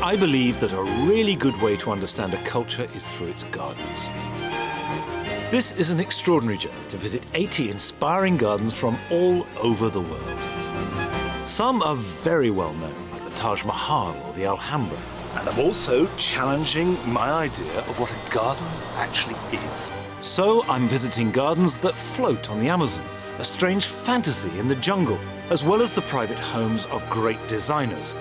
I believe that a really good way to understand a culture is through its gardens. This is an extraordinary journey to visit 80 inspiring gardens from all over the world. Some are very well known, like the Taj Mahal or the Alhambra. And I'm also challenging my idea of what a garden actually is. So I'm visiting gardens that float on the Amazon, a strange fantasy in the jungle, as well as the private homes of great designers,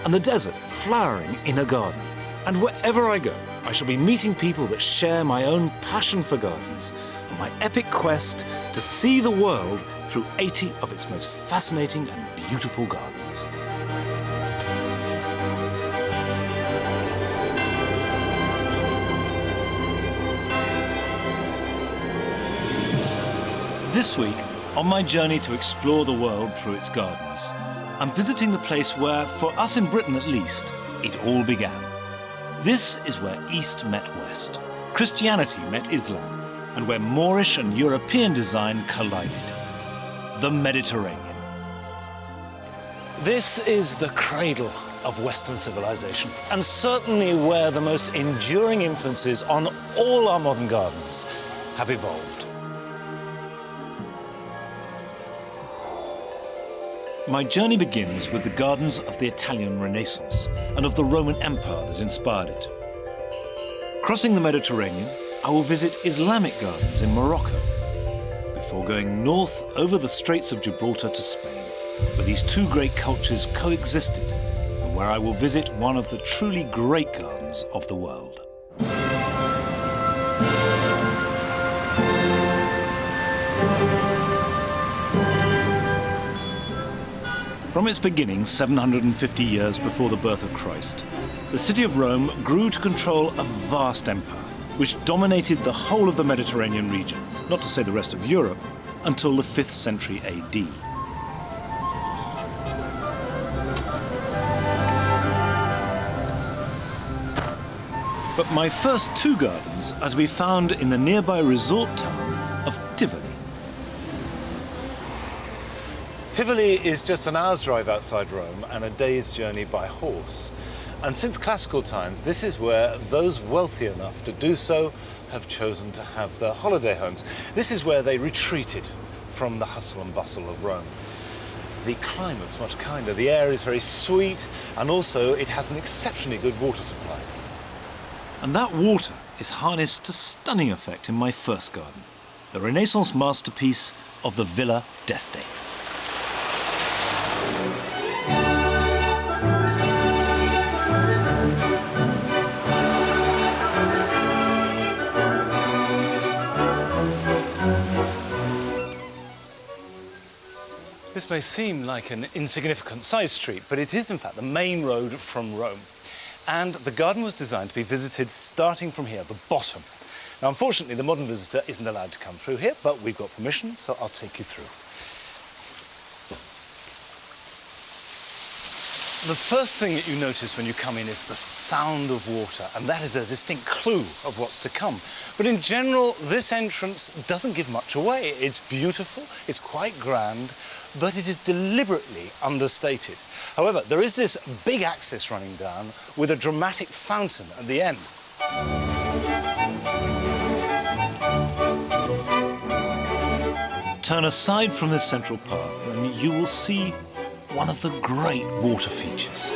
and the desert flowering in a garden. And wherever I go, I shall be meeting people that share my own passion for gardens and my epic quest to see the world through 80 of its most fascinating and beautiful gardens. This week, on my journey to explore the world through its gardens, I'm visiting the place where, for us in Britain at least, it all began. This is where East met West, Christianity met Islam, and where Moorish and European design collided. The Mediterranean. This is the cradle of Western civilization, and certainly where the most enduring influences on all our modern gardens have evolved. My journey begins with the gardens of the Italian Renaissance and of the Roman Empire that inspired it. Crossing the Mediterranean, I will visit Islamic gardens in Morocco, before going north over the Straits of Gibraltar to Spain, where these two great cultures coexisted, and where I will visit one of the truly great gardens of the world. From its beginning 750 years before the birth of Christ, the city of Rome grew to control a vast empire, which dominated the whole of the Mediterranean region, not to say the rest of Europe, until the 5th century AD. But my first two gardens are to be found in the nearby resort town of Tivoli. Tivoli is just an hour's drive outside Rome and a day's journey by horse. And since classical times, this is where those wealthy enough to do so have chosen to have their holiday homes. This is where they retreated from the hustle and bustle of Rome. The climate's much kinder, the air is very sweet, and also it has an exceptionally good water supply. And that water is harnessed to stunning effect in my first garden, the Renaissance masterpiece of the Villa d'Este. This may seem like an insignificant side street, but it is in fact the main road from Rome. And the garden was designed to be visited starting from here, the bottom. Now, unfortunately, the modern visitor isn't allowed to come through here, but we've got permission, so I'll take you through. The first thing that you notice when you come in is the sound of water, and that is a distinct clue of what's to come. But in general, this entrance doesn't give much away. It's beautiful, it's quite grand, but it is deliberately understated. However, there is this big axis running down with a dramatic fountain at the end. Turn aside from this central path and you will see one of the great water features.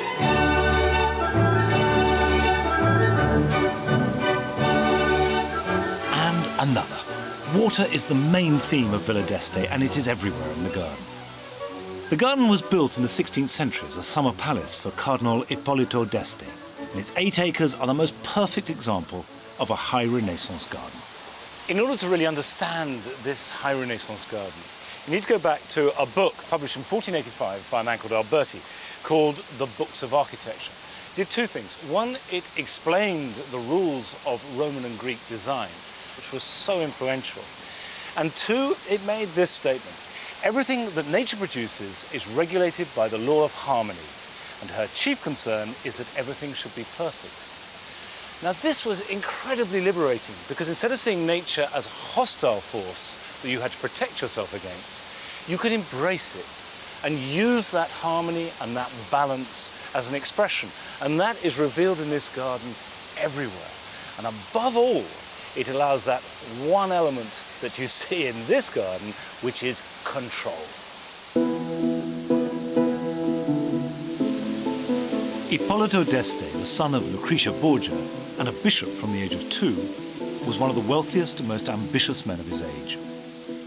And another. Water is the main theme of Villa d'Este, and it is everywhere in the garden. The garden was built in the 16th century as a summer palace for Cardinal Ippolito d'Este, and its 8 acres are the most perfect example of a high Renaissance garden. In order to really understand this high Renaissance garden, you need to go back to a book published in 1485 by a man called Alberti called The Books of Architecture. It did two things. One, it explained the rules of Roman and Greek design, which was so influential. And two, it made this statement. Everything that nature produces is regulated by the law of harmony, and her chief concern is that everything should be perfect. Now, this was incredibly liberating because instead of seeing nature as a hostile force that you had to protect yourself against, you could embrace it and use that harmony and that balance as an expression. And that is revealed in this garden everywhere. And above all, it allows that one element that you see in this garden, which is control. Ippolito d'Este, the son of Lucretia Borgia and a bishop from the age of 2, was one of the wealthiest and most ambitious men of his age.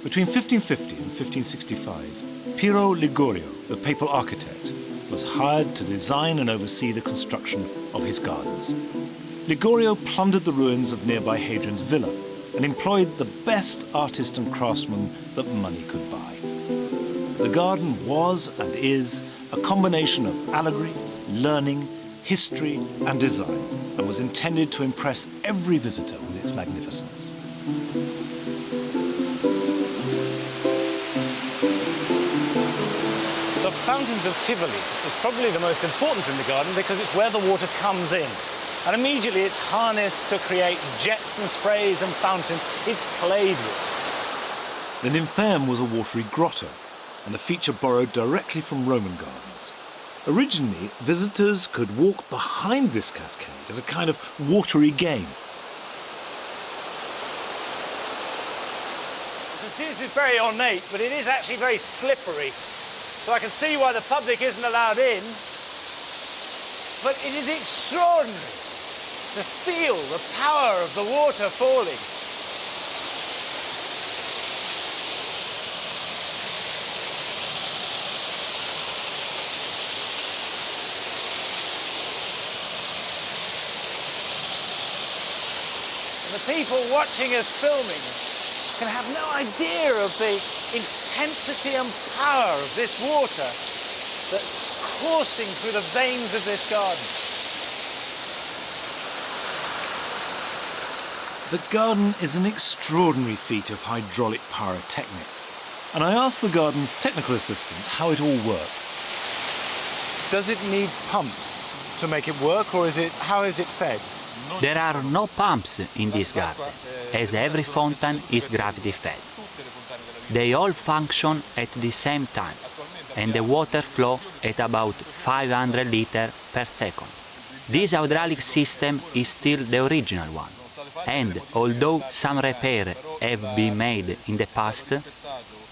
Between 1550 and 1565, Piero Ligorio, the papal architect, was hired to design and oversee the construction of his gardens. Ligorio plundered the ruins of nearby Hadrian's villa and employed the best artists and craftsmen that money could buy. The garden was and is a combination of allegory, learning, history and design, and was intended to impress every visitor with its magnificence. The fountains of Tivoli is probably the most important in the garden because it's where the water comes in. And immediately it's harnessed to create jets and sprays and fountains. It's played with. The Nymphaeum was a watery grotto, and a feature borrowed directly from Roman gardens. Originally, visitors could walk behind this cascade as a kind of watery game. You can see this is very ornate, but it is actually very slippery. So I can see why the public isn't allowed in. But it is extraordinary to feel the power of the water falling. And the people watching us filming can have no idea of the intensity and power of this water that's coursing through the veins of this garden. The garden is an extraordinary feat of hydraulic pyrotechnics, and I asked the garden's technical assistant how it all worked. Does it need pumps to make it work, or how is it fed? There are no pumps in this garden, as every fountain is gravity fed. They all function at the same time, and the water flows at about 500 liters per second. This hydraulic system is still the original one, and although some repairs have been made in the past,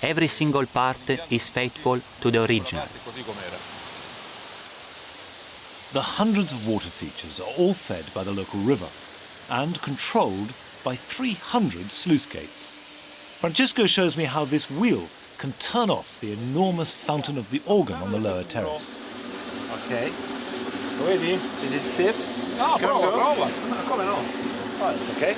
every single part is faithful to the original. The hundreds of water features are all fed by the local river and controlled by 300 sluice gates. Francesco shows me how this wheel can turn off the enormous fountain of the organ on the lower terrace. Okay. Ready? Is it stiff? Ah, prova. Come no? Right, okay.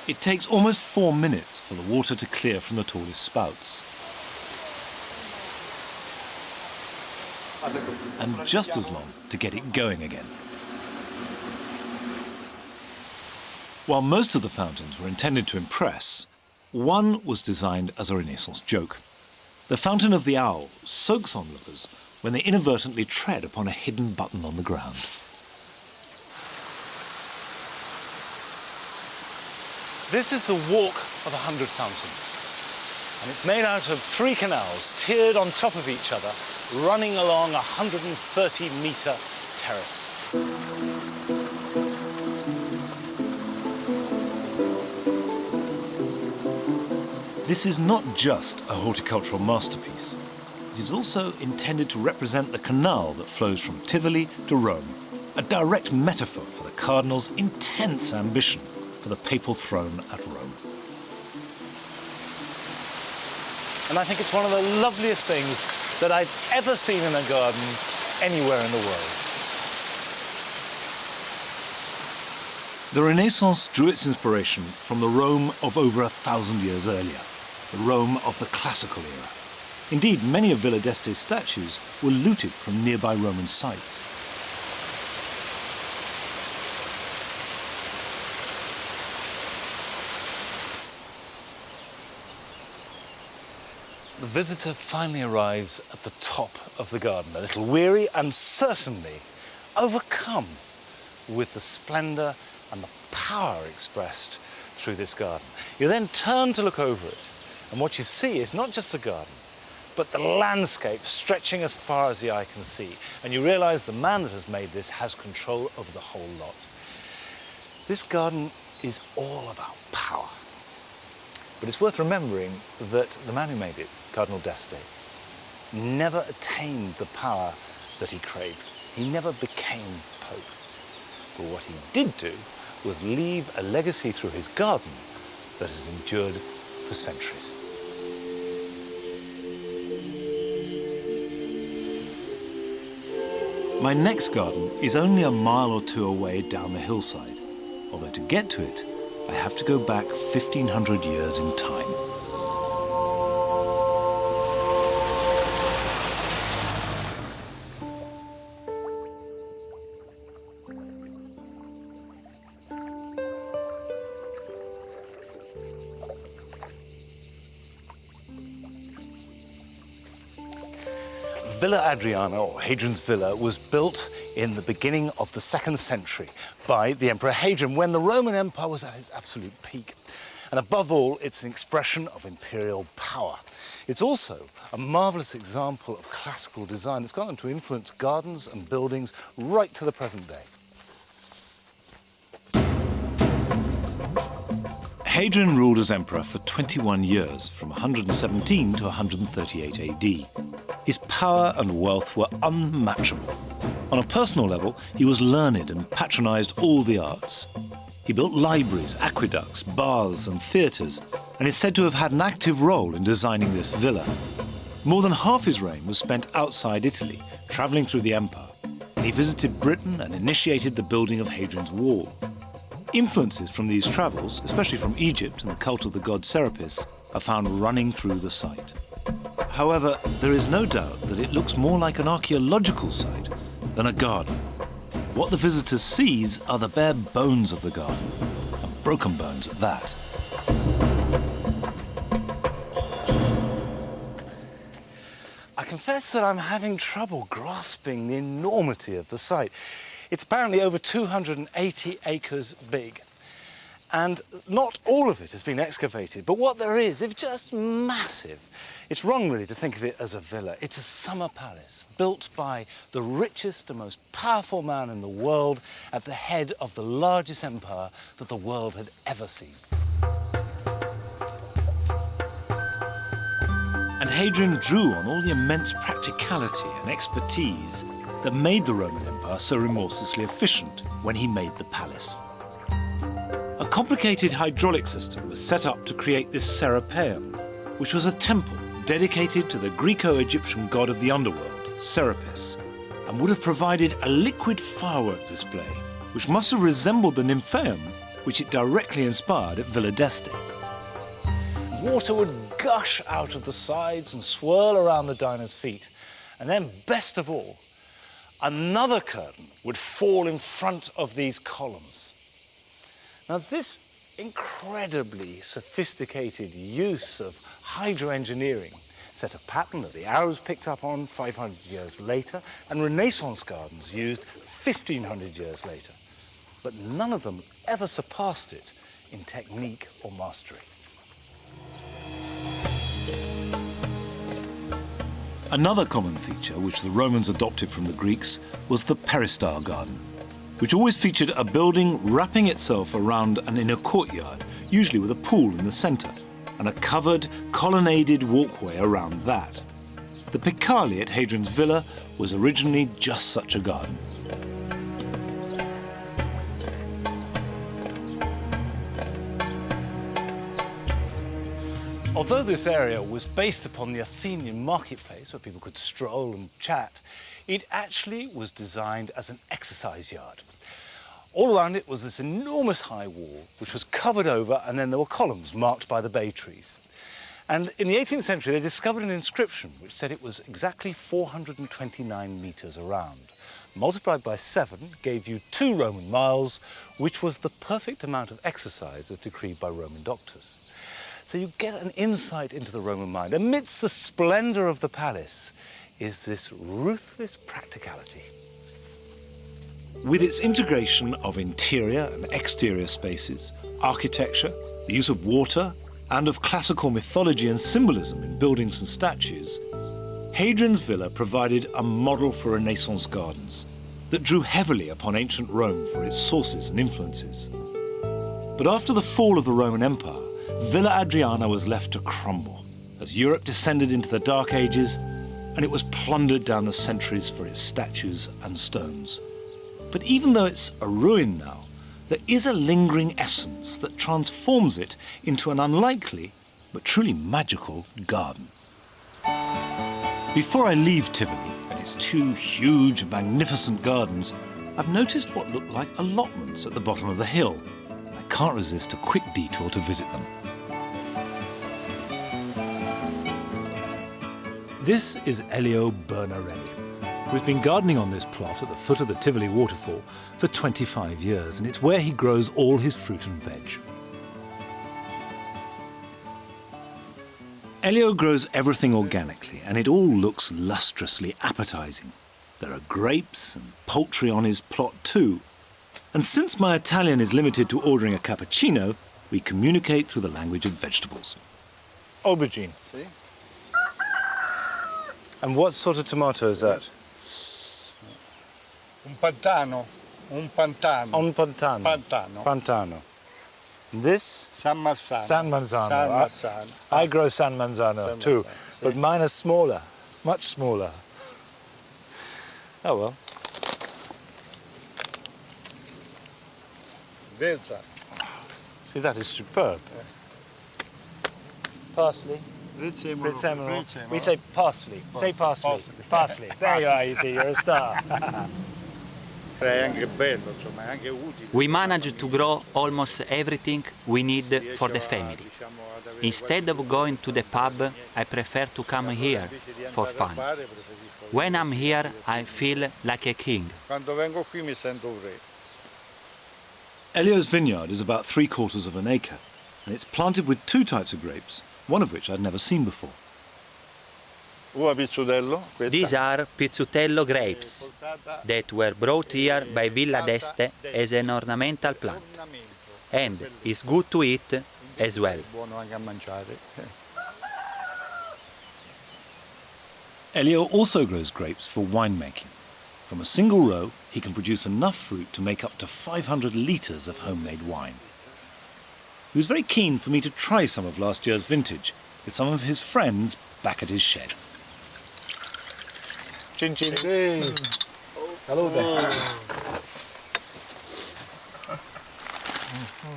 It takes almost 4 minutes for the water to clear from the tallest spouts. And just as long to get it going again. While most of the fountains were intended to impress, one was designed as a Renaissance joke. The Fountain of the Owl soaks onlookers when they inadvertently tread upon a hidden button on the ground. This is the Walk of 100 Fountains, and it's made out of 3 canals tiered on top of each other, running along a 130-metre terrace. This is not just a horticultural masterpiece. It is also intended to represent the canal that flows from Tivoli to Rome, a direct metaphor for the cardinal's intense ambition for the papal throne at Rome. And I think it's one of the loveliest things that I've ever seen in a garden anywhere in the world. The Renaissance drew its inspiration from the Rome of over 1,000 years earlier, the Rome of the classical era. Indeed, many of Villa d'Este's statues were looted from nearby Roman sites. The visitor finally arrives at the top of the garden, a little weary and certainly overcome with the splendour and the power expressed through this garden. You then turn to look over it, and what you see is not just the garden, but the landscape stretching as far as the eye can see. And you realize the man that has made this has control over the whole lot. This garden is all about power. But it's worth remembering that the man who made it, Cardinal d'Este, never attained the power that he craved. He never became Pope. But what he did do was leave a legacy through his garden that has endured for centuries. My next garden is only a mile or two away down the hillside, although to get to it, I have to go back 1,500 years in time. Villa Adriana, or Hadrian's Villa, was built in the beginning of the 2nd century by the Emperor Hadrian, when the Roman Empire was at its absolute peak. And above all, it's an expression of imperial power. It's also a marvellous example of classical design that's gone on to influence gardens and buildings right to the present day. Hadrian ruled as emperor for 21 years, from 117 to 138 AD. His power and wealth were unmatchable. On a personal level, he was learned and patronized all the arts. He built libraries, aqueducts, baths and theatres, and is said to have had an active role in designing this villa. More than half his reign was spent outside Italy, travelling through the empire, and he visited Britain and initiated the building of Hadrian's Wall. Influences from these travels, especially from Egypt and the cult of the god Serapis, are found running through the site. However, there is no doubt that it looks more like an archaeological site than a garden. What the visitor sees are the bare bones of the garden, and broken bones at that. I confess that I'm having trouble grasping the enormity of the site. It's apparently over 280 acres big. And not all of it has been excavated, but what there is just massive. It's wrong, really, to think of it as a villa. It's a summer palace built by the richest and most powerful man in the world at the head of the largest empire that the world had ever seen. And Hadrian drew on all the immense practicality and expertise that made the Roman Empire so remorselessly efficient when he made the palace. A complicated hydraulic system was set up to create this Serapeum, which was a temple dedicated to the Greco-Egyptian god of the underworld, Serapis, and would have provided a liquid firework display, which must have resembled the Nymphaeum, which it directly inspired at Villa d'Este. Water would gush out of the sides and swirl around the diners' feet, and then, best of all, another curtain would fall in front of these columns. Now, this incredibly sophisticated use of hydroengineering set a pattern that the Arabs picked up on 500 years later and Renaissance gardens used 1,500 years later. But none of them ever surpassed it in technique or mastery. Another common feature which the Romans adopted from the Greeks was the peristyle garden, which always featured a building wrapping itself around an inner courtyard, usually with a pool in the centre, and a covered, colonnaded walkway around that. The Piccali at Hadrian's Villa was originally just such a garden. Although this area was based upon the Athenian marketplace where people could stroll and chat, it actually was designed as an exercise yard. All around it was this enormous high wall, which was covered over, and then there were columns marked by the bay trees. And in the 18th century, they discovered an inscription which said it was exactly 429 metres around. Multiplied by 7 gave you 2 Roman miles, which was the perfect amount of exercise as decreed by Roman doctors. So you get an insight into the Roman mind. Amidst the splendour of the palace is this ruthless practicality. With its integration of interior and exterior spaces, architecture, the use of water, and of classical mythology and symbolism in buildings and statues, Hadrian's villa provided a model for Renaissance gardens that drew heavily upon ancient Rome for its sources and influences. But after the fall of the Roman Empire, Villa Adriana was left to crumble as Europe descended into the Dark Ages and it was plundered down the centuries for its statues and stones. But even though it's a ruin now, there is a lingering essence that transforms it into an unlikely but truly magical garden. Before I leave Tivoli and its two huge, magnificent gardens, I've noticed what look like allotments at the bottom of the hill. I can't resist a quick detour to visit them. This is Elio Bernarelli. We've been gardening on this plot at the foot of the Tivoli waterfall for 25 years, and it's where he grows all his fruit and veg. Elio grows everything organically, and it all looks lustrously appetizing. There are grapes and poultry on his plot too. And since my Italian is limited to ordering a cappuccino, we communicate through the language of vegetables. Aubergine. See? And what sort of tomato is that? Un pantano. Un pantano. Un pantano. Pantano. Pantano. This? San Marzano. San Marzano. San Marzano. I grow San Marzano San too, Marzano, but sì. mine are smaller, much smaller. Oh well. Vezza. See, that is superb. Parsley. Prezzemolo. Prezzemolo. Prezzemolo. We say parsley. Say parsley. Parsley. Parsley. There you are, you see, you're a star. È anche bello, insomma, è anche utile. We managed to grow almost everything we need for the family. Instead of going to the pub, I prefer to come here for fun. When I'm here, I feel like a king. Quando vengo qui mi sento un re. Elio's vineyard is about 3/4 of an acre, and it's planted with two types of grapes, one of which I'd never seen before. Uva pizzutello, questa. These are Pizzutello grapes that were brought here by Villa d'Este as an ornamental plant, and is good to eat as well. Buono anche a mangiare. Elio also grows grapes for winemaking. From a single row, he can produce enough fruit to make up to 500 litres of homemade wine. He was very keen for me to try some of last year's vintage with some of his friends back at his shed. Chin chin. Hello there.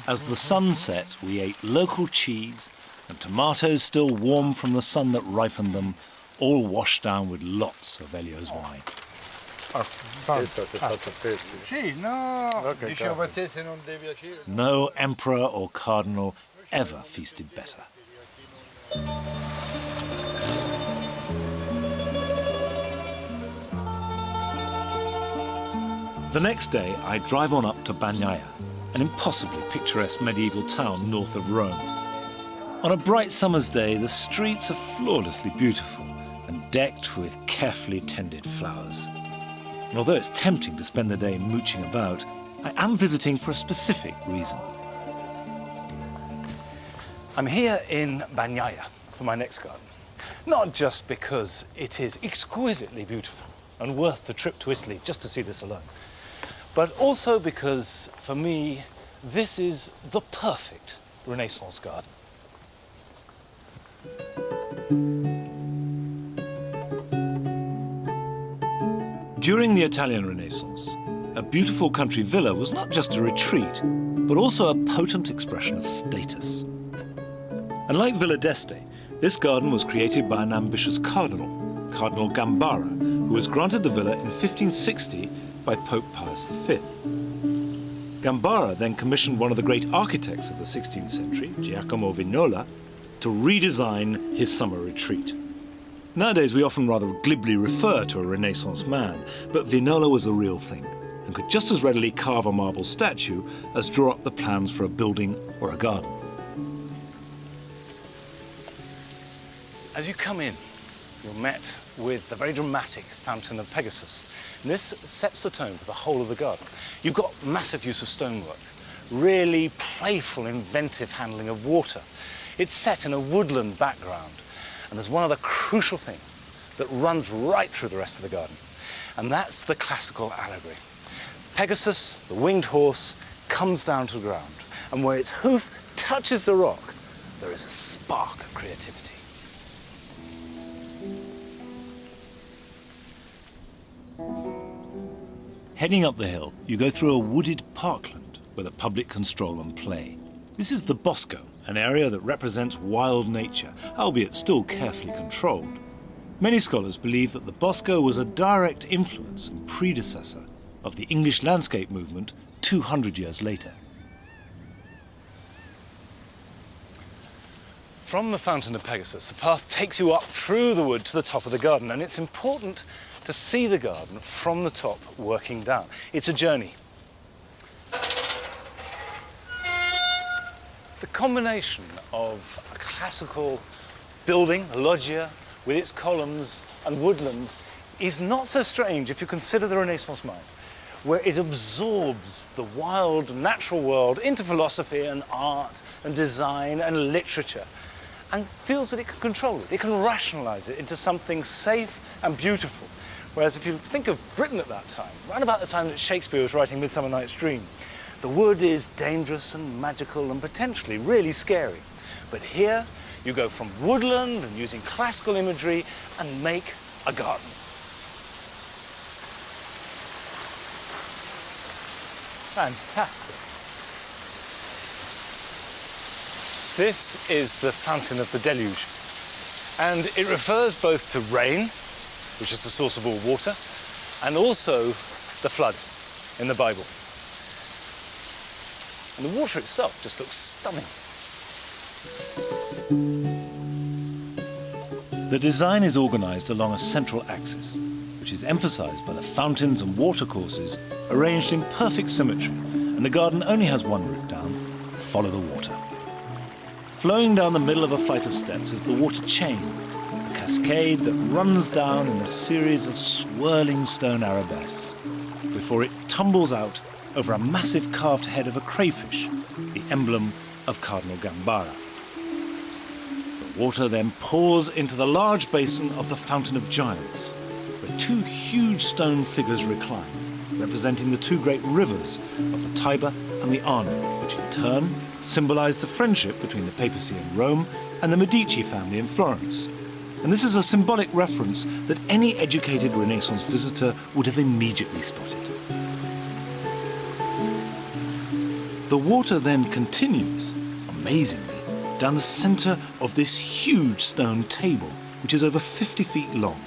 As the sun set, we ate local cheese and tomatoes still warm from the sun that ripened them, all washed down with lots of Elio's wine. Sì, no. Okay, Dicevo per te se non devi piacere. No emperor or cardinal ever feasted better. The next day, I drive on up to Bagnaia, an impossibly picturesque medieval town north of Rome. On a bright summer's day, the streets are flawlessly beautiful and decked with carefully tended flowers. And although it's tempting to spend the day mooching about, I am visiting for a specific reason. I'm here in Bagnaia for my next garden. Not just because it is exquisitely beautiful and worth the trip to Italy just to see this alone, but also because, for me, this is the perfect Renaissance garden. During the Italian Renaissance, a beautiful country villa was not just a retreat, but also a potent expression of status. And like Villa d'Este, this garden was created by an ambitious cardinal, Cardinal Gambara, who was granted the villa in 1560 by Pope Pius V. Gambara then commissioned one of the great architects of the 16th century, Giacomo Vignola, to redesign his summer retreat. Nowadays, we often rather glibly refer to a Renaissance man, but Vignola was the real thing and could just as readily carve a marble statue as draw up the plans for a building or a garden. As you come in, you're met with the very dramatic Fountain of Pegasus. And this sets the tone for the whole of the garden. You've got massive use of stonework, really playful, inventive handling of water. It's set in a woodland background, and there's one other crucial thing that runs right through the rest of the garden, and that's the classical allegory. Pegasus, the winged horse, comes down to the ground, and where its hoof touches the rock, there is a spark of creativity. Heading up the hill, you go through a wooded parkland where the public can stroll and play. This is the Bosco, an area that represents wild nature, albeit still carefully controlled. Many scholars believe that the Bosco was a direct influence and predecessor of the English landscape movement 200 years later. From the Fountain of Pegasus, the path takes you up through the wood to the top of the garden, and it's important to see the garden from the top working down. It's a journey. The combination of a classical building, a loggia, with its columns and woodland is not so strange if you consider the Renaissance mind, where it absorbs the wild natural world into philosophy and art and design and literature, and feels that it can control it, it can rationalize it into something safe and beautiful. Whereas if you think of Britain at that time, around about the time that Shakespeare was writing Midsummer Night's Dream, the wood is dangerous and magical and potentially really scary. But here, you go from woodland and using classical imagery and make a garden. Fantastic. This is the Fountain of the Deluge, and it refers both to rain, which is the source of all water, and also the flood in the Bible. And the water itself just looks stunning. The design is organised along a central axis, which is emphasised by the fountains and watercourses arranged in perfect symmetry, and the garden only has one route down: follow the water. Flowing down the middle of a flight of steps is the water chain, a cascade that runs down in a series of swirling stone arabesques, before it tumbles out over a massive carved head of a crayfish, the emblem of Cardinal Gambara. The water then pours into the large basin of the Fountain of Giants, where two huge stone figures recline, representing the two great rivers of the Tiber and the Arno, which in turn symbolise the friendship between the papacy in Rome and the Medici family in Florence. And this is a symbolic reference that any educated Renaissance visitor would have immediately spotted. The water then continues, amazingly, down the centre of this huge stone table, which is over 50 feet long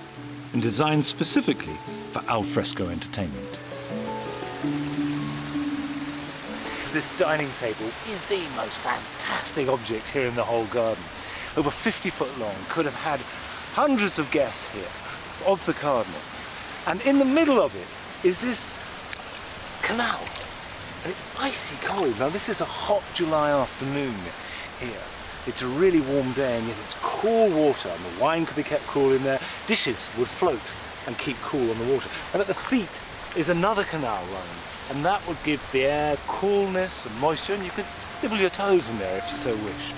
and designed specifically for al fresco entertainment. This dining table is the most fantastic object here in the whole garden. Over 50 foot long, could have had hundreds of guests here of the cardinal. And in the middle of it is this canal. And it's icy cold. Now this is a hot July afternoon here. It's a really warm day and yet it's cool water, and the wine could be kept cool in there. Dishes would float and keep cool on the water. And at the feet is another canal running, and that would give the air coolness and moisture, and you could nibble your toes in there if you so wished.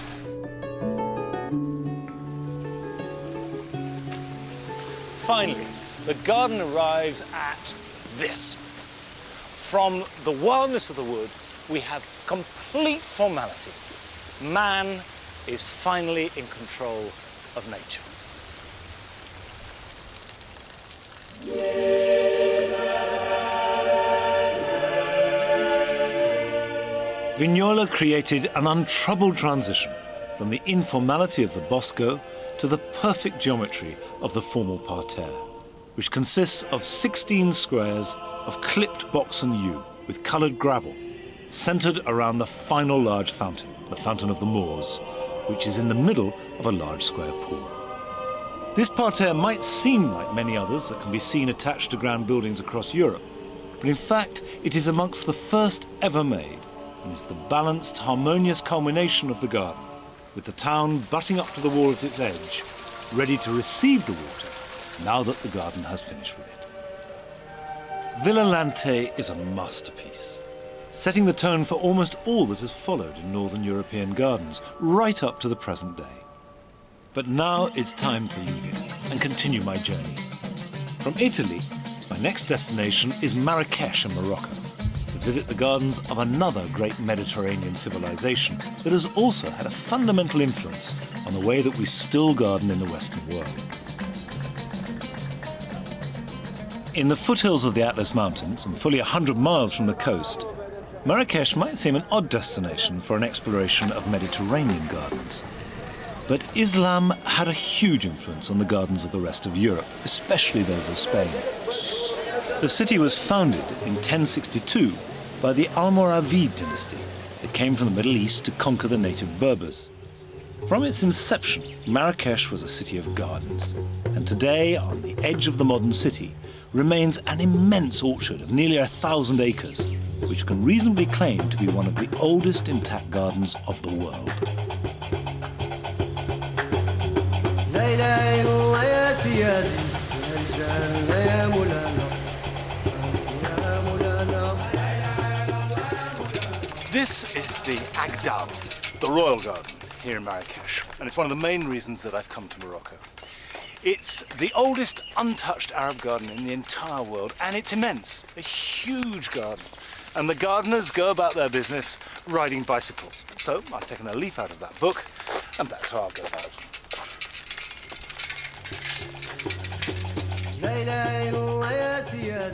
Finally, the garden arrives at this. From the wildness of the wood, we have complete formality. Man is finally in control of nature. Vignola created an untroubled transition from the informality of the Bosco to the perfect geometry of the formal parterre, which consists of 16 squares of clipped box and yew with coloured gravel, centred around the final large fountain, the Fountain of the Moors, which is in the middle of a large square pool. This parterre might seem like many others that can be seen attached to grand buildings across Europe, but in fact it is amongst the first ever made, and is the balanced, harmonious culmination of the garden, with the town butting up to the wall at its edge, ready to receive the water now that the garden has finished with it. Villa Lante is a masterpiece. setting the tone for almost all that has followed in Northern European gardens, right up to the present day. But now it's time to leave it and continue my journey. From Italy, my next destination is Marrakesh in Morocco, to visit the gardens of another great Mediterranean civilization that has also had a fundamental influence on the way that we still garden in the Western world. In the foothills of the Atlas Mountains, and fully 100 miles from the coast, Marrakesh might seem an odd destination for an exploration of Mediterranean gardens. But Islam had a huge influence on the gardens of the rest of Europe, especially those of Spain. The city was founded in 1062 by the Almoravid dynasty that came from the Middle East to conquer the native Berbers. From its inception, Marrakesh was a city of gardens, and today, on the edge of the modern city, remains an immense orchard of nearly 1,000 acres, which can reasonably claim to be one of the oldest intact gardens of the world. This is the Aguedal, the royal garden here in Marrakesh, and it's one of the main reasons that I've come to Morocco. It's the oldest untouched Arab garden in the entire world, and it's immense, a huge garden. And the gardeners go about their business riding bicycles. So I've taken a leaf out of that book, and that's how I'll go about it.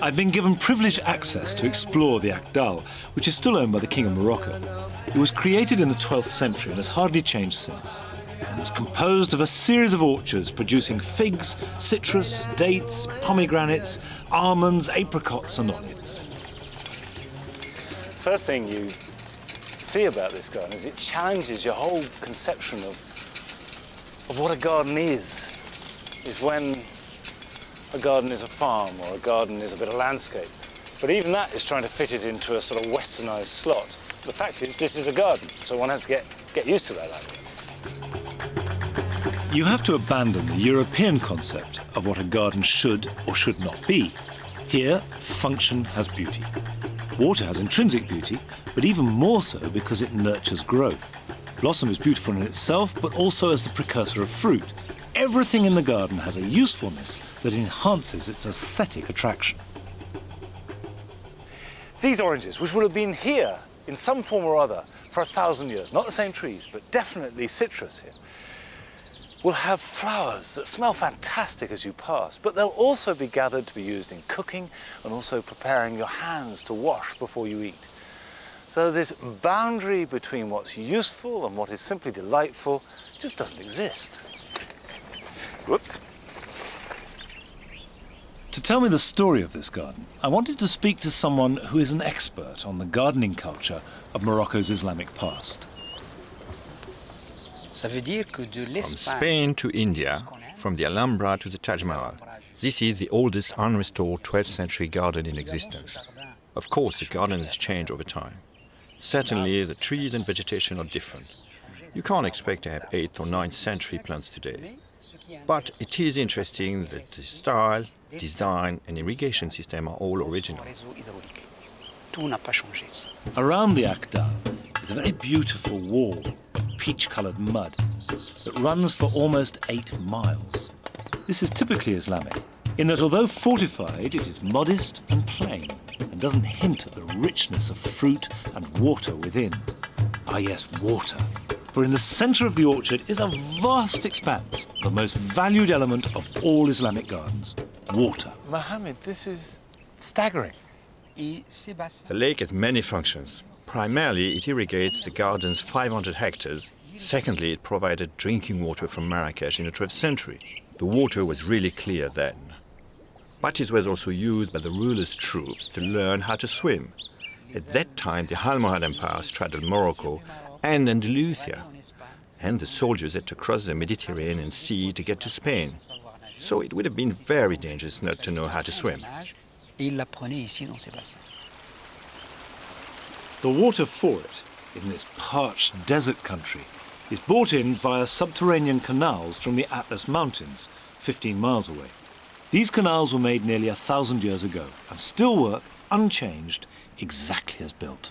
I've been given privileged access to explore the Aguedal, which is still owned by the King of Morocco. It was created in the 12th century and has hardly changed since. It's composed of a series of orchards producing figs, citrus, dates, pomegranates, almonds, apricots and olives. First thing you see about this garden is it challenges your whole conception of what a garden is when a garden is a farm or a garden is a bit of landscape. But even that is trying to fit it into a sort of westernized slot. The fact is, this is a garden, so one has to get used to that idea. You have to abandon the European concept of what a garden should or should not be. Here, function has beauty. Water has intrinsic beauty, but even more so because it nurtures growth. Blossom is beautiful in itself, but also as the precursor of fruit. Everything in the garden has a usefulness that enhances its aesthetic attraction. These oranges, which will have been here in some form or other for 1,000 years, not the same trees, but definitely citrus here, will have flowers that smell fantastic as you pass, but they'll also be gathered to be used in cooking and also preparing your hands to wash before you eat. So this boundary between what's useful and what is simply delightful just doesn't exist. Whoops. To tell me the story of this garden, I wanted to speak to someone who is an expert on the gardening culture of Morocco's Islamic past. From Spain to India, from the Alhambra to the Taj Mahal, this is the oldest unrestored 12th century garden in existence. Of course, the garden has changed over time. Certainly, the trees and vegetation are different. You can't expect to have 8th or 9th century plants today. But it is interesting that the style, design and irrigation system are all original. Around the Aguedal is a very beautiful wall of peach-coloured mud that runs for almost 8 miles. This is typically Islamic, in that although fortified, it is modest and plain and doesn't hint at the richness of fruit and water within. Ah yes, water. For in the centre of the orchard is a vast expanse, the most valued element of all Islamic gardens, water. Mohammed, this is staggering. The lake has many functions. Primarily, it irrigates the garden's 500 hectares. Secondly, it provided drinking water from Marrakesh in the 12th century. The water was really clear then. But it was also used by the rulers' troops to learn how to swim. At that time, the Almohad Empire straddled Morocco and Andalusia, and the soldiers had to cross the Mediterranean Sea to get to Spain. So it would have been very dangerous not to know how to swim. The water for it, in this parched desert country, is brought in via subterranean canals from the Atlas Mountains, 15 miles away. These canals were made nearly 1,000 years ago and still work, unchanged, exactly as built.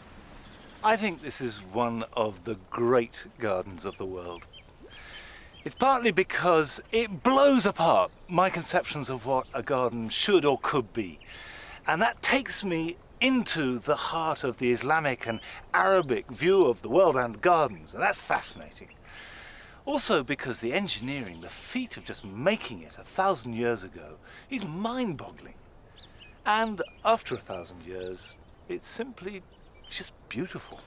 I think this is one of the great gardens of the world. It's partly because it blows apart my conceptions of what a garden should or could be. And that takes me into the heart of the Islamic and Arabic view of the world and gardens, and that's fascinating. Also because the engineering, the feat of just making it 1,000 years ago, is mind-boggling. And after 1,000 years, it's simply just beautiful.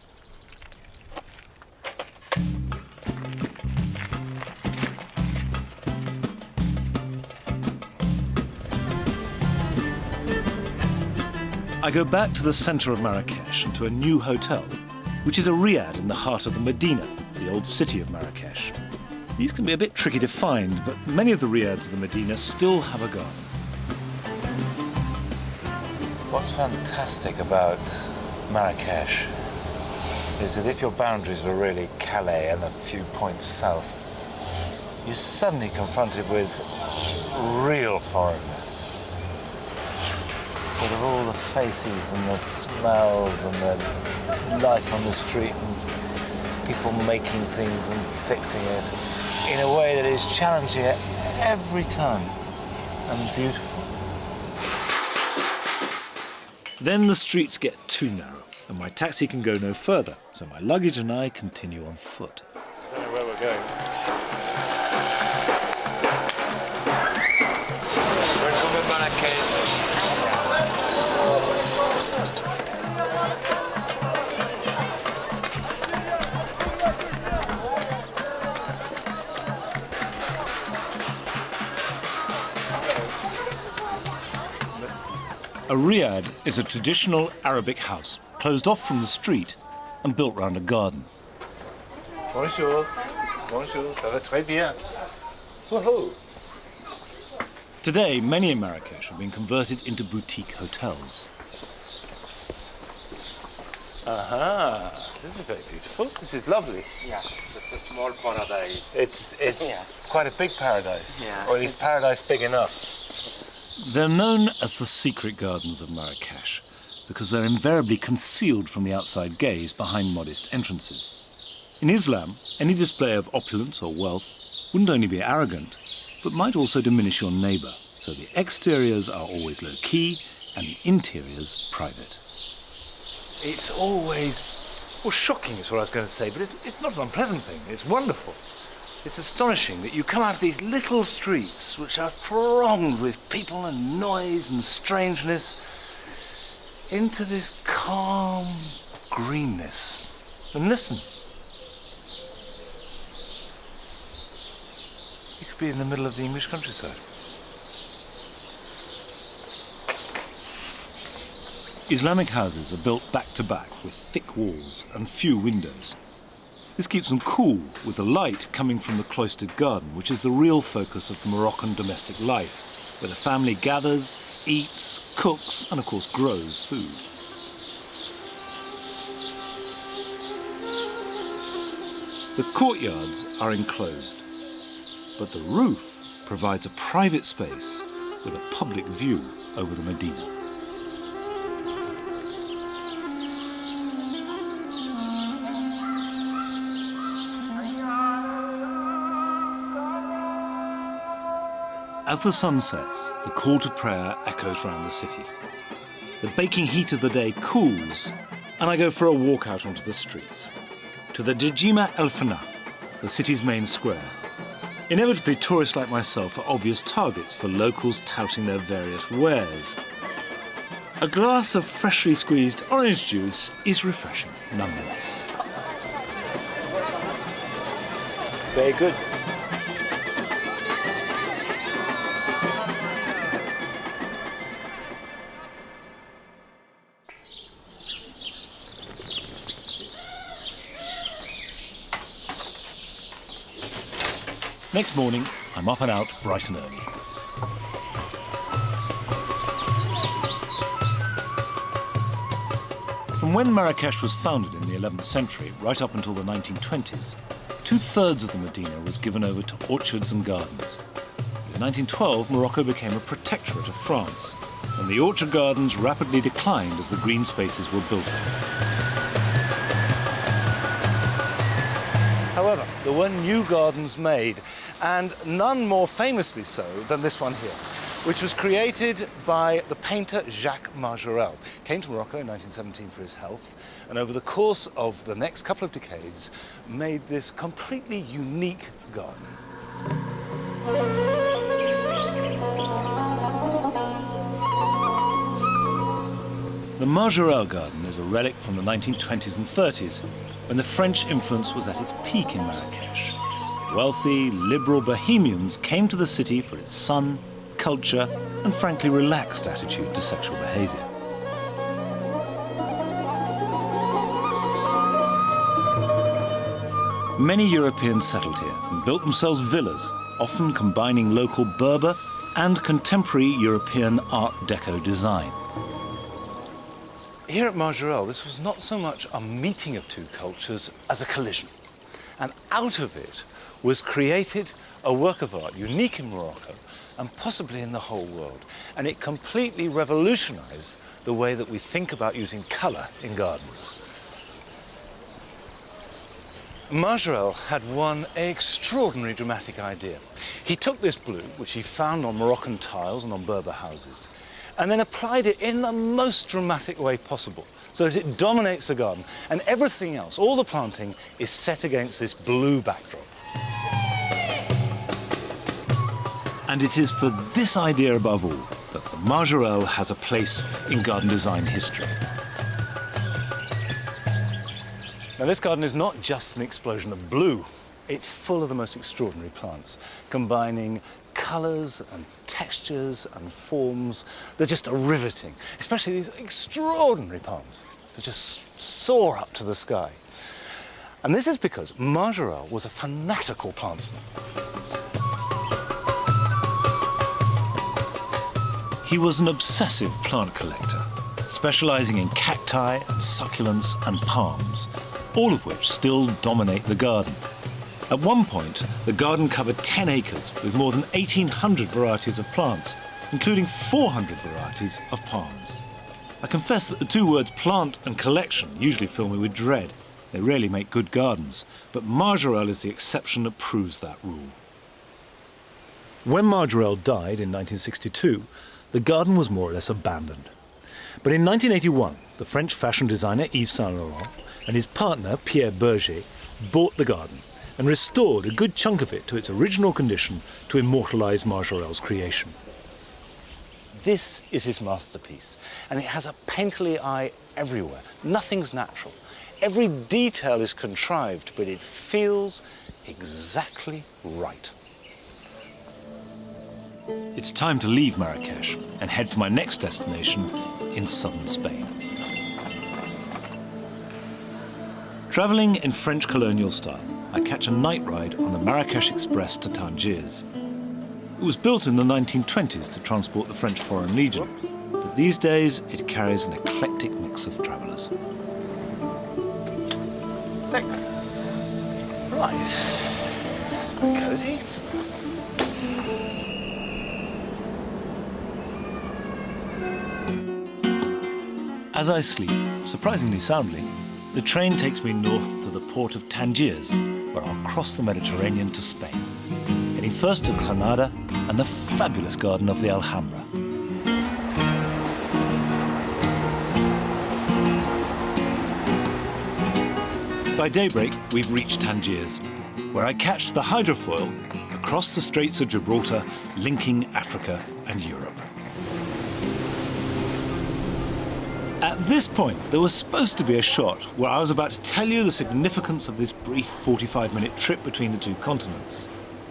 I go back to the centre of Marrakesh and to a new hotel, which is a riad in the heart of the Medina, the old city of Marrakesh. These can be a bit tricky to find, but many of the riads of the Medina still have a garden. What's fantastic about Marrakesh is that if your boundaries were really Calais and a few points south, you're suddenly confronted with real foreignness. Sort of all the faces and the smells and the life on the street and people making things and fixing it in a way that is challenging at every time and beautiful. Then the streets get too narrow and my taxi can go no further, so my luggage and I continue on foot. I don't know where we're going. Welcome to Marrakesh. A riad is a traditional Arabic house, closed off from the street and built round a garden. Bonjour. Bonjour. Ça va très bien. Woohoo. Today, many in Marrakesh have been converted into boutique hotels. Aha. This is very beautiful. This is lovely. Yeah, it's a small paradise. It's Yeah. quite a big paradise. Yeah. Or is paradise big enough? They're known as the secret gardens of Marrakesh because they're invariably concealed from the outside gaze behind modest entrances. In Islam, any display of opulence or wealth wouldn't only be arrogant, but might also diminish your neighbour, so the exteriors are always low-key and the interiors private. It's always, well, shocking is what I was going to say, but it's not an unpleasant thing, it's wonderful. It's astonishing that you come out of these little streets which are thronged with people and noise and strangeness into this calm greenness. And listen. You could be in the middle of the English countryside. Islamic houses are built back to back with thick walls and few windows. This keeps them cool, with the light coming from the cloistered garden, which is the real focus of Moroccan domestic life, where the family gathers, eats, cooks, and of course grows food. The courtyards are enclosed, but the roof provides a private space with a public view over the Medina. As the sun sets, the call to prayer echoes round the city. The baking heat of the day cools, and I go for a walk out onto the streets. To the Djima El Fana, the city's main square. Inevitably, tourists like myself are obvious targets for locals touting their various wares. A glass of freshly squeezed orange juice is refreshing nonetheless. Very good. Next morning, I'm up and out bright and early. From when Marrakesh was founded in the 11th century, right up until the 1920s, 2/3 of the Medina was given over to orchards and gardens. In 1912, Morocco became a protectorate of France, and the orchard gardens rapidly declined as the green spaces were built up. were new gardens made, and none more famously so than this one here, which was created by the painter Jacques Majorelle. Came to Morocco in 1917 for his health, and over the course of the next couple of decades made this completely unique garden. The Majorelle garden is a relic from the 1920s and 30s, when the French influence was at its peak in Marrakesh. Wealthy, liberal bohemians came to the city for its sun, culture, and frankly relaxed attitude to sexual behavior. Many Europeans settled here and built themselves villas, often combining local Berber and contemporary European Art Deco design. Here at Majorelle, this was not so much a meeting of two cultures as a collision. And out of it was created a work of art unique in Morocco and possibly in the whole world. And it completely revolutionized the way that we think about using color in gardens. Majorelle had one extraordinary dramatic idea. He took this blue, which he found on Moroccan tiles and on Berber houses, and then applied it in the most dramatic way possible, so that it dominates the garden, and everything else, all the planting, is set against this blue backdrop. And it is for this idea above all that the Majorelle has a place in garden design history. Now, this garden is not just an explosion of blue. It's full of the most extraordinary plants, combining colours and textures and forms that just are riveting, especially these extraordinary palms that just soar up to the sky. And this is because Majorelle was a fanatical plantsman. He was an obsessive plant collector, specialising in cacti and succulents and palms, all of which still dominate the garden. At one point, the garden covered 10 acres with more than 1,800 varieties of plants, including 400 varieties of palms. I confess that the two words plant and collection usually fill me with dread. They rarely make good gardens, but Majorelle is the exception that proves that rule. When Majorelle died in 1962, the garden was more or less abandoned. But in 1981, the French fashion designer Yves Saint Laurent and his partner Pierre Berger bought the garden and restored a good chunk of it to its original condition to immortalise Majorelle's creation. This is his masterpiece, and it has a painterly eye everywhere. Nothing's natural. Every detail is contrived, but it feels exactly right. It's time to leave Marrakesh and head for my next destination in southern Spain. Travelling in French colonial style, I catch a night ride on the Marrakesh Express to Tangiers. It was built in the 1920s to transport the French Foreign Legion, but these days it carries an eclectic mix of travellers. 6. Right. It's very cosy. As I sleep, surprisingly soundly, the train takes me north to the port of Tangiers, where I'll cross the Mediterranean to Spain, heading first to Granada and the fabulous garden of the Alhambra. By daybreak, we've reached Tangiers, where I catch the hydrofoil across the Straits of Gibraltar, linking Africa and Europe. At this point, there was supposed to be a shot where I was about to tell you the significance of this brief 45-minute trip between the two continents.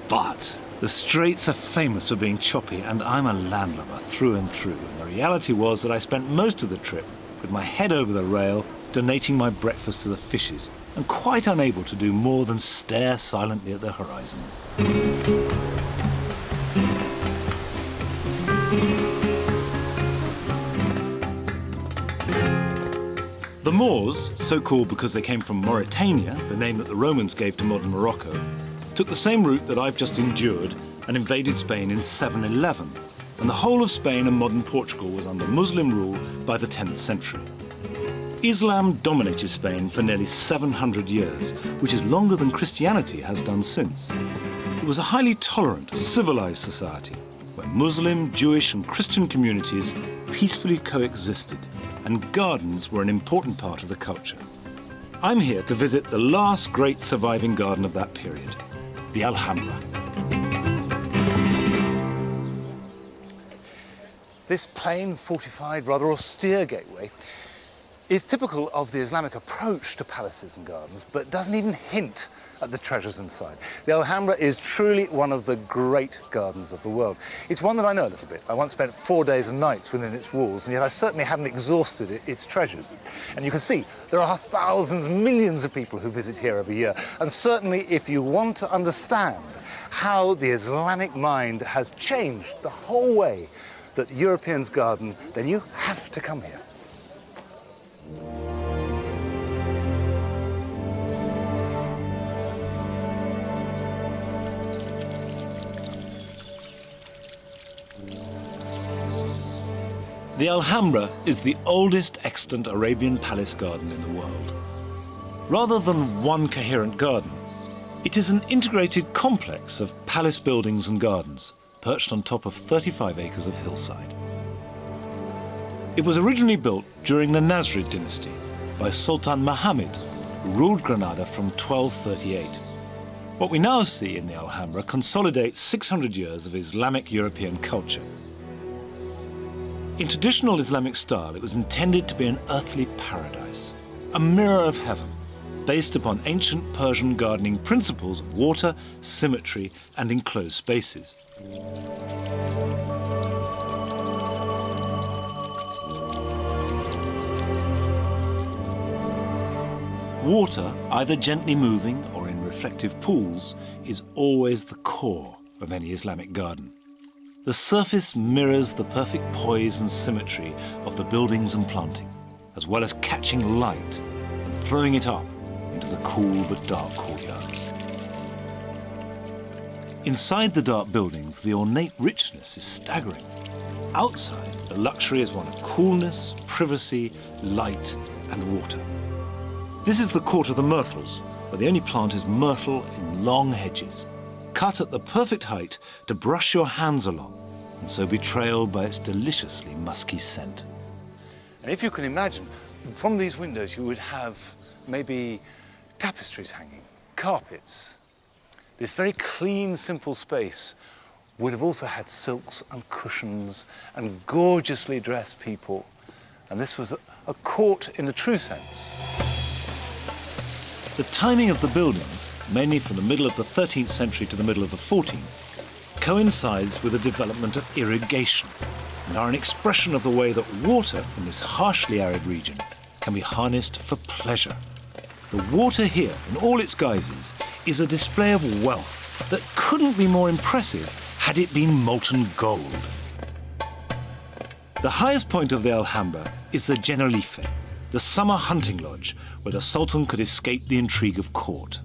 But the Straits are famous for being choppy, and I'm a landlubber through and through. And the reality was that I spent most of the trip with my head over the rail, donating my breakfast to the fishes, and quite unable to do more than stare silently at the horizon. The Moors, so called because they came from Mauritania, the name that the Romans gave to modern Morocco, took the same route that I've just endured and invaded Spain in 711, and the whole of Spain and modern Portugal was under Muslim rule by the 10th century. Islam dominated Spain for nearly 700 years, which is longer than Christianity has done since. It was a highly tolerant, civilized society where Muslim, Jewish and Christian communities peacefully coexisted, and gardens were an important part of the culture. I'm here to visit the last great surviving garden of that period, the Alhambra. This plain, fortified, rather austere gateway is typical of the Islamic approach to palaces and gardens, but doesn't even hint at the treasures inside. The Alhambra is truly one of the great gardens of the world. It's one that I know a little bit. I once spent 4 days and nights within its walls, and yet I certainly haven't exhausted its treasures. And you can see there are thousands, millions of people who visit here every year. And certainly if you want to understand how the Islamic mind has changed the whole way that Europeans garden, then you have to come here. The Alhambra is the oldest extant Arabian palace garden in the world. Rather than one coherent garden, it is an integrated complex of palace buildings and gardens, perched on top of 35 acres of hillside. It was originally built during the Nasrid dynasty by Sultan Muhammad, who ruled Granada from 1238. What we now see in the Alhambra consolidates 600 years of Islamic European culture. In traditional Islamic style, it was intended to be an earthly paradise, a mirror of heaven, based upon ancient Persian gardening principles of water, symmetry, and enclosed spaces. Water, either gently moving or in reflective pools, is always the core of any Islamic garden. The surface mirrors the perfect poise and symmetry of the buildings and planting, as well as catching light and throwing it up into the cool but dark courtyards. Inside the dark buildings, the ornate richness is staggering. Outside, the luxury is one of coolness, privacy, light, and water. This is the court of the myrtles, where the only plant is myrtle in long hedges, cut at the perfect height to brush your hands along, and so be trailed by its deliciously musky scent. And if you can imagine, from these windows you would have maybe tapestries hanging, carpets. This very clean, simple space would have also had silks and cushions and gorgeously dressed people. And this was a court in the true sense. The timing of the buildings, mainly from the middle of the 13th century to the middle of the 14th, coincides with the development of irrigation and are an expression of the way that water in this harshly arid region can be harnessed for pleasure. The water here, in all its guises, is a display of wealth that couldn't be more impressive had it been molten gold. The highest point of the Alhambra is the Generalife, the summer hunting lodge where the Sultan could escape the intrigue of court.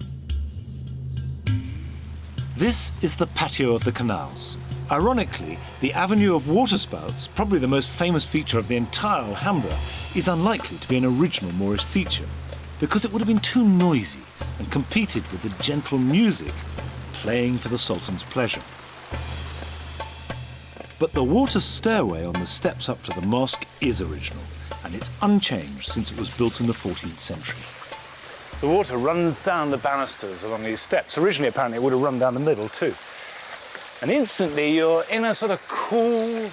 This is the patio of the canals. Ironically, the avenue of waterspouts, probably the most famous feature of the entire Alhambra, is unlikely to be an original Moorish feature because it would have been too noisy and competed with the gentle music playing for the Sultan's pleasure. But the water stairway on the steps up to the mosque is original, and it's unchanged since it was built in the 14th century. The water runs down the banisters along these steps. Originally, apparently, it would have run down the middle too. And instantly, you're in a sort of cool,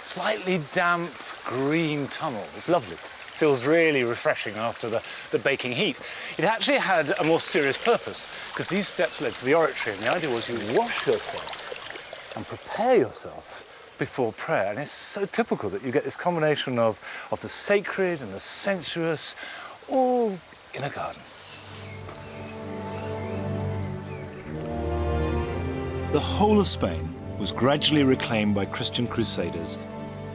slightly damp, green tunnel. It's lovely. Feels really refreshing after the baking heat. It actually had a more serious purpose, because these steps led to the oratory, and the idea was you wash yourself and prepare yourself before prayer. And it's so typical that you get this combination of the sacred and the sensuous, all in a garden. The whole of Spain was gradually reclaimed by Christian crusaders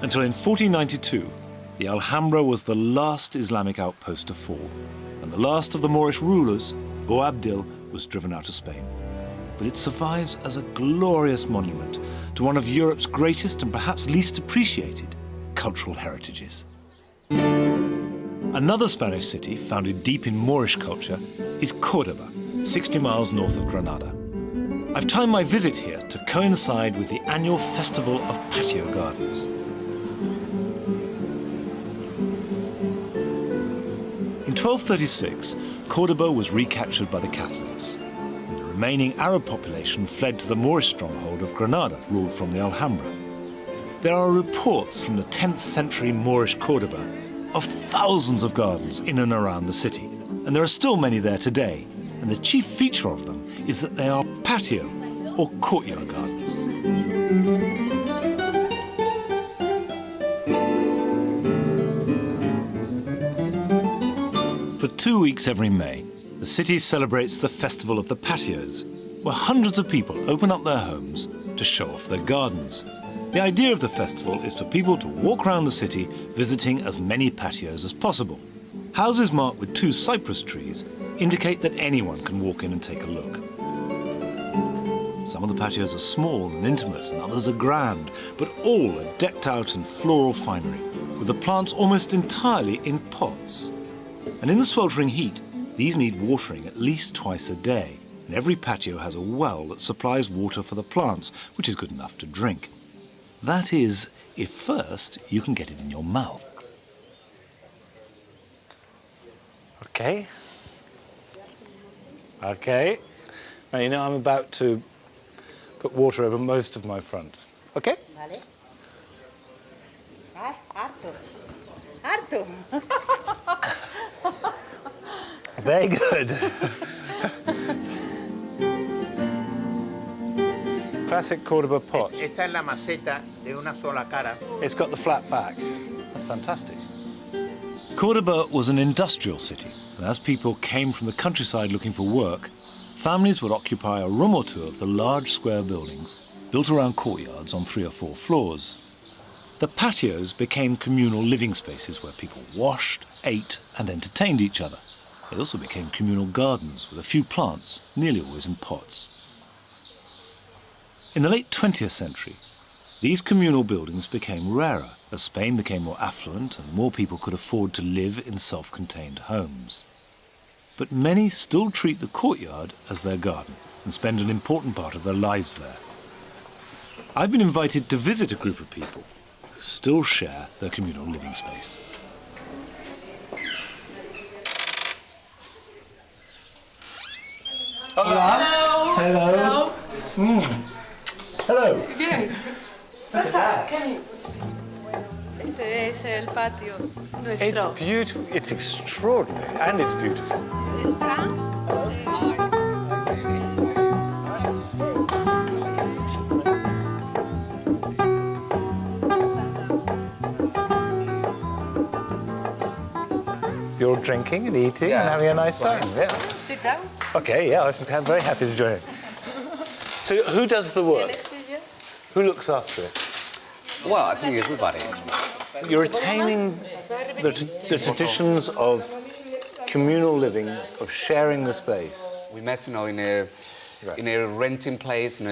until in 1492, the Alhambra was the last Islamic outpost to fall, and the last of the Moorish rulers, Boabdil, was driven out of Spain. But it survives as a glorious monument to one of Europe's greatest and perhaps least appreciated cultural heritages. Another Spanish city, founded deep in Moorish culture, is Cordoba, 60 miles north of Granada. I've timed my visit here to coincide with the annual festival of patio gardens. In 1236, Cordoba was recaptured by the Catholics. And the remaining Arab population fled to the Moorish stronghold of Granada, ruled from the Alhambra. There are reports from the 10th century Moorish Cordoba of thousands of gardens in and around the city. And there are still many there today. And the chief feature of them is that they are patio or courtyard gardens. For 2 weeks every May, the city celebrates the Festival of the Patios, where hundreds of people open up their homes to show off their gardens. The idea of the festival is for people to walk around the city visiting as many patios as possible. Houses marked with 2 cypress trees indicate that anyone can walk in and take a look. Some of the patios are small and intimate, and others are grand, but all are decked out in floral finery, with the plants almost entirely in pots. And in the sweltering heat, these need watering at least twice a day, and every patio has a well that supplies water for the plants, which is good enough to drink. That is, if first you can get it in your mouth. Okay. Okay. Now, you know, I'm about to put water over most of my front. Okay? Vale. Ah, Arthur. Very good. Classic Cordoba pot. Esta es la maceta de una sola cara. It's got the flat back. That's fantastic. Cordoba was an industrial city, and as people came from the countryside looking for work, families would occupy a room or two of the large square buildings built around courtyards on 3 or 4 floors. The patios became communal living spaces where people washed, ate, and entertained each other. They also became communal gardens with a few plants, nearly always in pots. In the late 20th century, these communal buildings became rarer as Spain became more affluent and more people could afford to live in self-contained homes. But many still treat the courtyard as their garden and spend an important part of their lives there. I've been invited to visit a group of people who still share their communal living space. Hello. Hello. Hello. Bien. Pasa, Kenny. Este es el patio nuestro. It's beautiful. It's extraordinary, and it's beautiful. ¿Es Fran? You're drinking and eating and having a nice time. Yeah. Sit down. Okay, yeah, I'm very happy to join it. So who does the work? Who looks after it? Well, I think everybody. You're retaining the traditions of communal living, of sharing the space. We met, in a renting place, in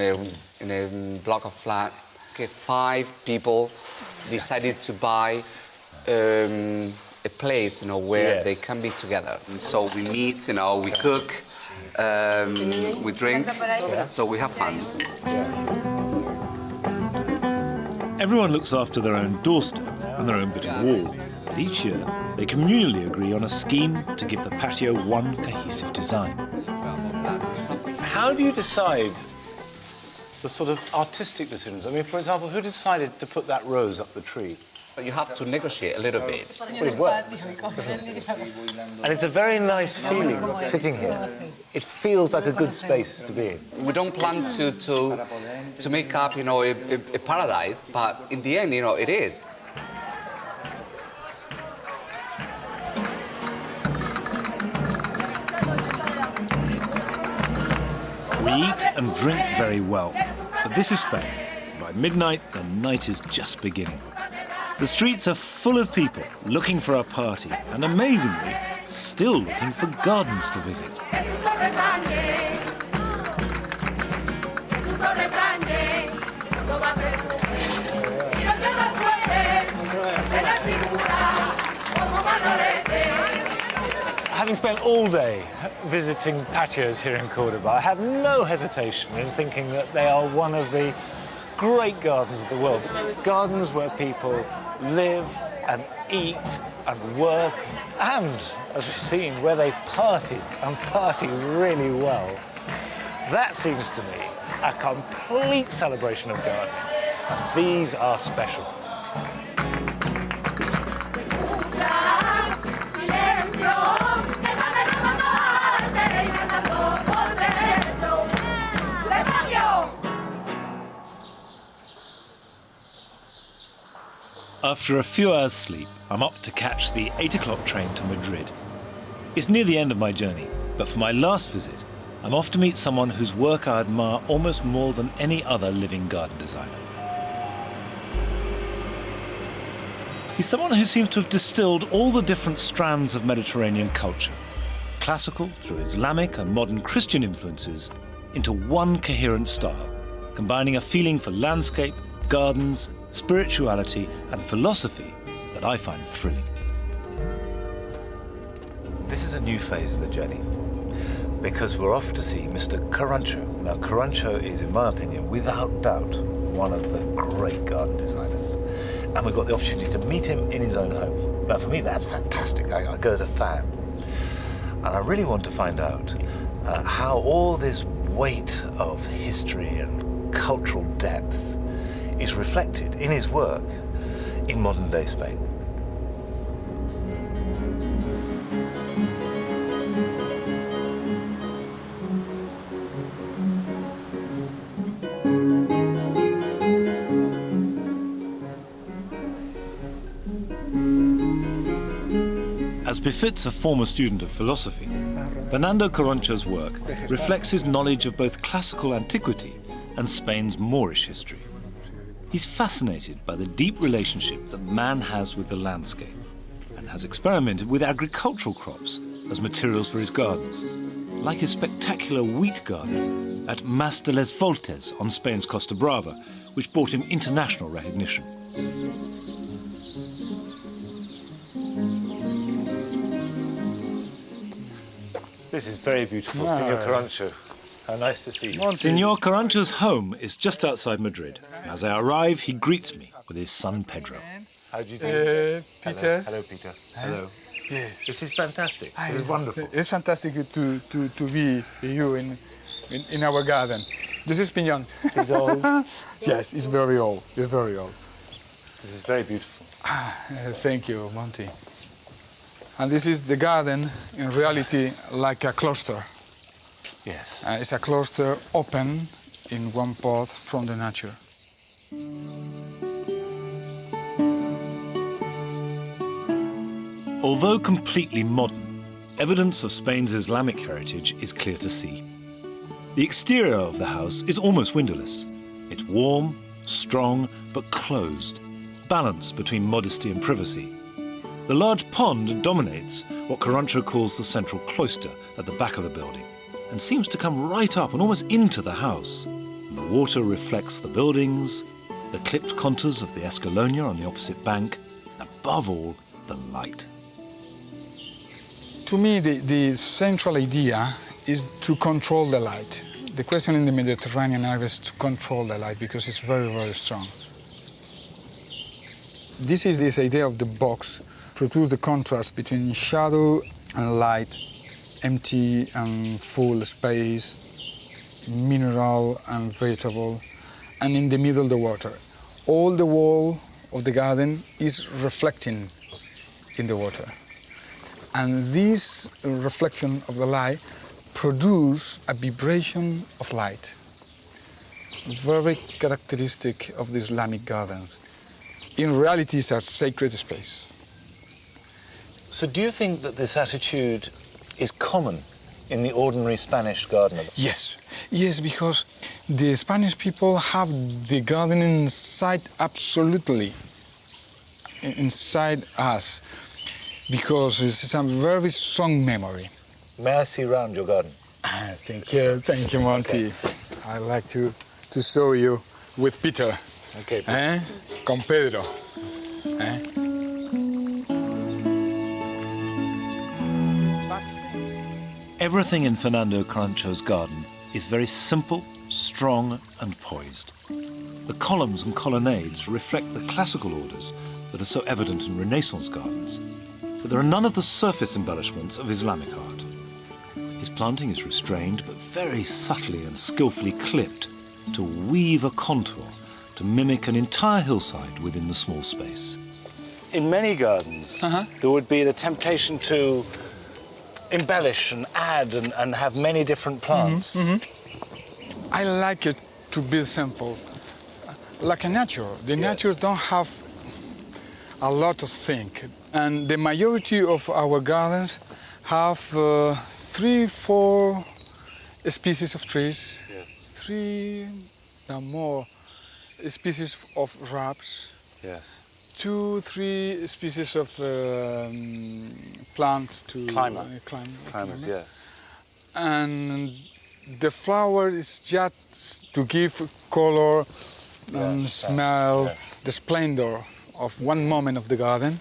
a block of flats. Okay, 5 people decided to buy a place, where they can be together. And so we meet, we cook, we drink, so we have fun. Everyone looks after their own doorstep and their own bit of wall. But each year, they communally agree on a scheme to give the patio one cohesive design. How do you decide the sort of artistic decisions? I mean, for example, who decided to put that rose up the tree? You have to negotiate a little bit. Well, it works, doesn't it? And it's a very nice feeling sitting here. It feels like a good space to be in. We don't plan to make up, a paradise, but in the end, it is. We eat and drink very well, but this is Spain. By midnight, the night is just beginning. The streets are full of people looking for a party and, amazingly, still looking for gardens to visit. Having spent all day visiting patios here in Cordoba, I have no hesitation in thinking that they are one of the great gardens of the world. Gardens where people live and eat and work, and, as we've seen, where they party, and party really well. That seems to me a complete celebration of gardening, and these are special. After a few hours' sleep, I'm up to catch the 8 o'clock train to Madrid. It's near the end of my journey, but for my last visit, I'm off to meet someone whose work I admire almost more than any other living garden designer. He's someone who seems to have distilled all the different strands of Mediterranean culture, classical through Islamic and modern Christian influences, into one coherent style, combining a feeling for landscape, gardens, spirituality and philosophy that I find thrilling. This is a new phase of the journey because we're off to see Mr. Carrancho. Now, Carrancho is, in my opinion, without doubt, one of the great garden designers. And we've got the opportunity to meet him in his own home. Now, for me, that's fantastic. I go as a fan. And I really want to find out how all this weight of history and cultural depth is reflected in his work in modern-day Spain. As befits a former student of philosophy, Fernando Carrancho's work reflects his knowledge of both classical antiquity and Spain's Moorish history. He's fascinated by the deep relationship that man has with the landscape and has experimented with agricultural crops as materials for his gardens, like his spectacular wheat garden at Mas de les Voltes on Spain's Costa Brava, which brought him international recognition. This is very beautiful, Senor Carrancho. How nice to see you. Senor Carrancho's home is just outside Madrid. As I arrive, he greets me with his son Pedro. How do you do? Peter. Hello, Peter. Hello. Yes. This is fantastic. This is wonderful. It's fantastic to be you in our garden. This is Pignon. He's old. Yes, it's very old. It's very old. This is very beautiful. Thank you, Monty. And this is the garden, in reality, like a cloister. Yes. It's a cloister open in one part from the nature. Although completely modern, evidence of Spain's Islamic heritage is clear to see. The exterior of the house is almost windowless. It's warm, strong, but closed, balanced between modesty and privacy. The large pond dominates what Carrancho calls the central cloister at the back of the building, and seems to come right up and almost into the house. And the water reflects the buildings, the clipped contours of the Escalonia on the opposite bank, and above all, the light. To me, the central idea is to control the light. The question in the Mediterranean area is to control the light because it's very, very strong. This is this idea of the box, produce the contrast between shadow and light, empty and full space, mineral and vegetable, and in the middle the water. All the wall of the garden is reflecting in the water. And this reflection of the light produce a vibration of light, very characteristic of the Islamic gardens. In reality, it's a sacred space. So do you think that this attitude is common in the ordinary Spanish gardener? Yes, yes, because the Spanish people have the garden inside, absolutely, inside us, because it's a very strong memory. May I see around your garden? Thank you, Monty. Okay. I'd like to show you with Peter. Okay, Peter. Con Pedro. But Everything in Fernando Carancho's garden is very simple, strong and poised. The columns and colonnades reflect the classical orders that are so evident in Renaissance gardens, but there are none of the surface embellishments of Islamic art. His planting is restrained but very subtly and skillfully clipped to weave a contour to mimic an entire hillside within the small space. In many gardens, there would be the temptation to embellish and add and have many different plants. I like it to be simple, like a nature. The nature don't have a lot of things, and the majority of our gardens have 3-4 species of trees, 3 or more species of shrubs, 2-3 species of plants to climate. Yes. And the flower is just to give color and smell, the splendor of one moment of the garden.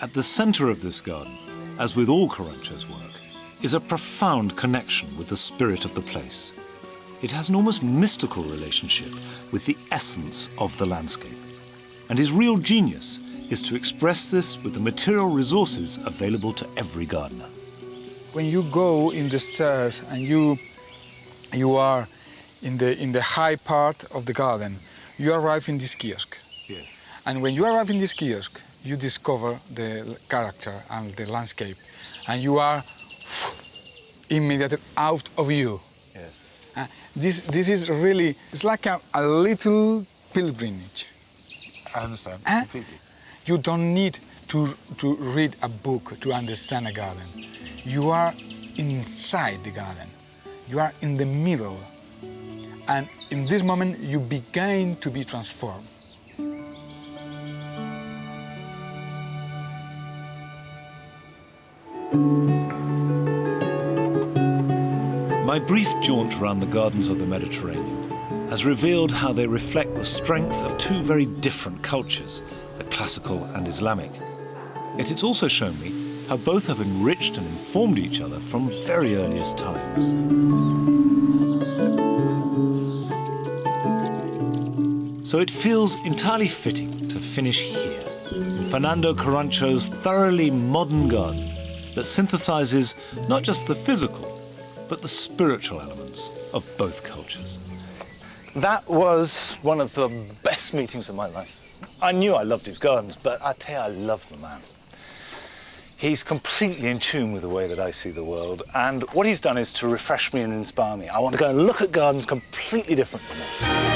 At the center of this garden, as with all Carancho's work, is a profound connection with the spirit of the place. It has an almost mystical relationship with the essence of the landscape. And his real genius is to express this with the material resources available to every gardener. When you go in the stairs and you are in the high part of the garden, you arrive in this kiosk. Yes. And when you arrive in this kiosk, you discover the character and the landscape, and you are immediately out of you. Yes. This is really, it's like a little pilgrimage. I understand completely. You don't need to read a book to understand a garden. You are inside the garden. You are in the middle. And in this moment, you begin to be transformed. My brief jaunt around the gardens of the Mediterranean has revealed how they reflect the strength of two very different cultures, the classical and Islamic. Yet it's also shown me how both have enriched and informed each other from very earliest times. So it feels entirely fitting to finish here, in Fernando Carancho's thoroughly modern garden that synthesizes not just the physical, but the spiritual elements of both cultures. That was one of the best meetings of my life. I knew I loved his gardens, but I tell you, I love the man. He's completely in tune with the way that I see the world, and what he's done is to refresh me and inspire me. I want to go and look at gardens completely differently now.